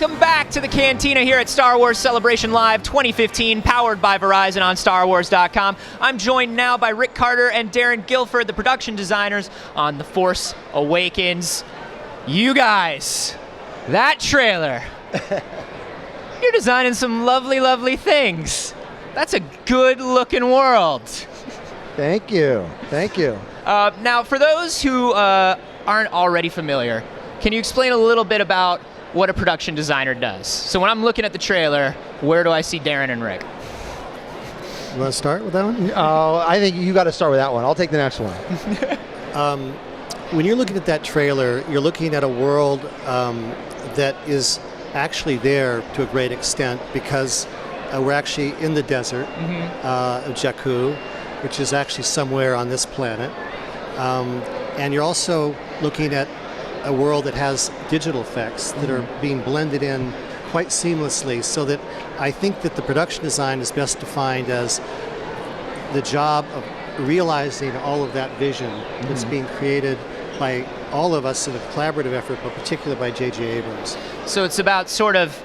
Welcome back to the Cantina here at Star Wars Celebration Live 2015, powered by Verizon on StarWars.com. I'm joined now by Rick Carter and Darren Gilford, the production designers on The Force Awakens. You guys, that trailer, you're designing some lovely, lovely things. That's a good-looking world. Thank you. Thank you. Now, for those who aren't already familiar, can you explain a little bit about what a production designer does? So when I'm looking at the trailer, where do I see Darren and Rick? You want to start with that one? I think you got to start with that one. I'll take the next one. When you're looking at that trailer, you're looking at a world that is actually there to a great extent because we're actually in the desert of Jakku, which is actually somewhere on this planet. And you're also looking at a world that has digital effects that are being blended in quite seamlessly, so that I think that the production design is best defined as the job of realizing all of that vision that's being created by all of us in a collaborative effort, but particularly by J.J. Abrams. So it's about sort of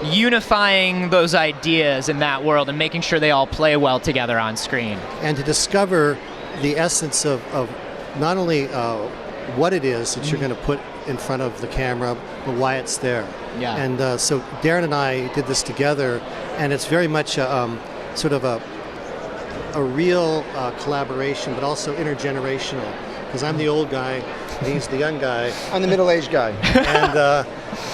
unifying those ideas in that world and making sure they all play well together on screen. And to discover the essence of not only what it is that you're going to put in front of the camera, but why it's there. Yeah. And so Darren and I did this together, and it's very much sort of a real collaboration, but also intergenerational, because I'm the old guy, and he's the young guy. I'm the middle-aged guy. And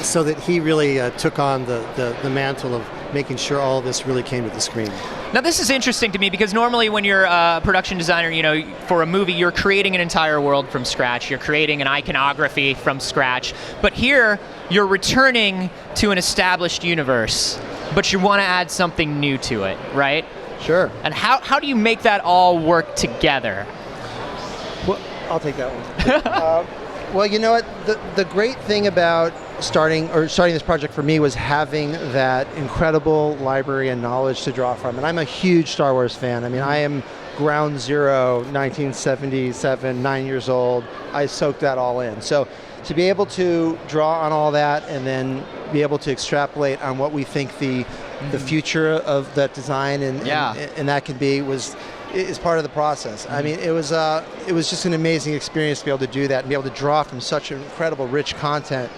so that he really took on the mantle of making sure all of this really came to the screen. Now this is interesting to me because normally when you're a production designer, you know, for a movie, you're creating an entire world from scratch. You're creating an iconography from scratch. But here, you're returning to an established universe, but you want to add something new to it, right? Sure. And how do you make that all work together? Well, I'll take that one. Well, you know what? The great thing about starting this project for me was having that incredible library and knowledge to draw from. And I'm a huge Star Wars fan. I mean, I am ground zero, 1977, 9 years old. I soaked that all in. So to be able to draw on all that and then be able to extrapolate on what we think the future of that design and that can be is part of the process. I mean, it was just an amazing experience to be able to do that and be able to draw from such incredible, rich content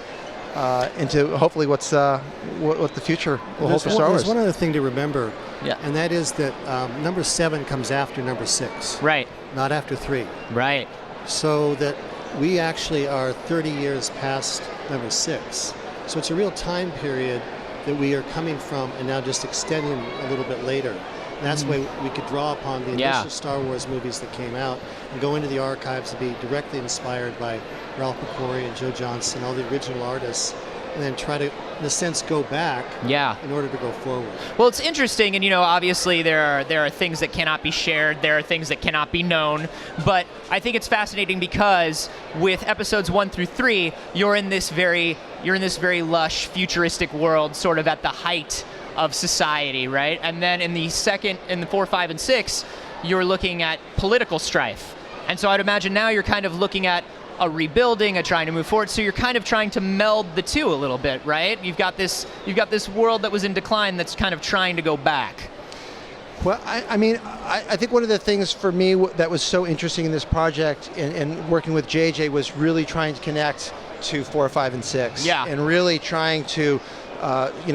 into hopefully what the future will hold for Star Wars. There's one other thing to remember, Yeah. and that is that number 7 comes after number 6, Right. not after 3. Right. So that we actually are 30 years past number 6. So it's a real time period that we are coming from and now just extending a little bit later. And that's why we could draw upon the initial Star Wars movies that came out and go into the archives and be directly inspired by Ralph McQuarrie and Joe Johnston, all the original artists, and then try to, in a sense, go back in order to go forward. Well, it's interesting, and you know, obviously there are things that cannot be shared, there are things that cannot be known, but I think it's fascinating because with episodes 1 through 3, you're in this very lush, futuristic world, sort of at the height of society, right? And then in the 4, 5, and 6, you're looking at political strife. And so I'd imagine now you're kind of looking at a rebuilding, a trying to move forward. So you're kind of trying to meld the two a little bit, right? You've got this world that was in decline that's kind of trying to go back. Well, I think one of the things for me that was so interesting in this project and working with JJ was really trying to connect to 4, 5, and 6. Yeah. And really trying to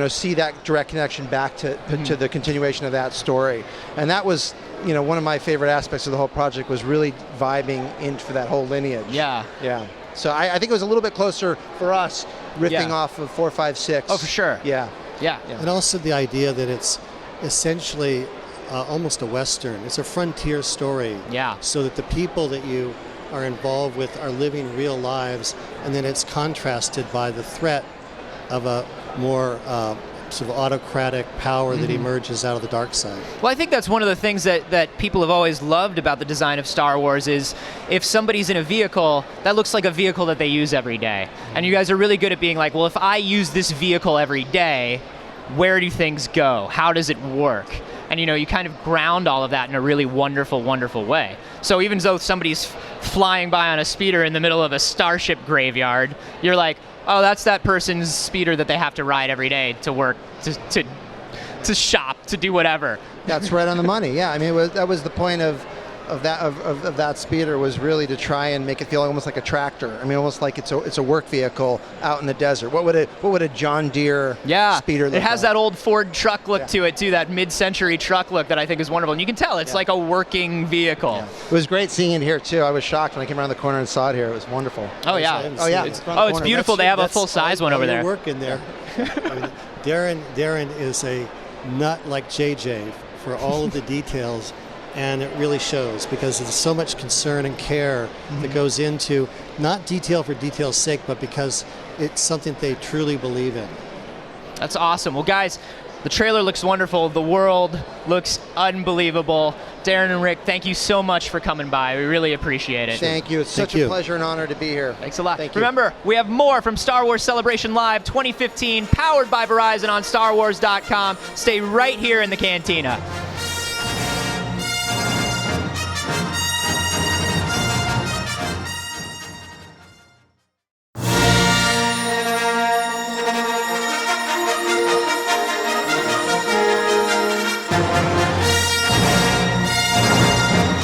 see that direct connection back to the continuation of that story. And that was, one of my favorite aspects of the whole project was really vibing into that whole lineage. Yeah. Yeah. So I think it was a little bit closer for us, riffing off of 4, 5, 6. Oh, for sure. Yeah. Yeah. And also the idea that it's essentially almost a Western. It's a frontier story. Yeah. So that the people that you are involved with are living real lives, and then it's contrasted by the threat of a more sort of autocratic power that emerges out of the dark side. Well, I think that's one of the things that people have always loved about the design of Star Wars is if somebody's in a vehicle, that looks like a vehicle that they use every day. And you guys are really good at being like, well, if I use this vehicle every day, where do things go? How does it work? and you kind of ground all of that in a really wonderful, wonderful way. So even though somebody's flying by on a speeder in the middle of a starship graveyard, you're like, oh, that's that person's speeder that they have to ride every day to work, to shop, to do whatever. That's right on the money. Yeah, I mean, that was the point of that speeder, was really to try and make it feel almost like a tractor. I mean, almost like it's a work vehicle out in the desert. What would a John Deere speeder look like? It has that old Ford truck look to it too, that mid-century truck look that I think is wonderful. And you can tell it's like a working vehicle. Yeah. It was great seeing it here too. I was shocked when I came around the corner and saw it here. It was wonderful. Oh yeah. It's beautiful. They have a full-size one over there. Work in there. I mean, Darren is a nut like JJ for all of the details. And it really shows, because there's so much concern and care that goes into not detail for detail's sake, but because it's something they truly believe in. That's awesome. Well, guys, the trailer looks wonderful. The world looks unbelievable. Darren and Rick, thank you so much for coming by. We really appreciate it. Thank you. It's such a pleasure and honor to be here. Thanks a lot. Thank you. Remember, we have more from Star Wars Celebration Live 2015, powered by Verizon on StarWars.com. Stay right here in the Cantina.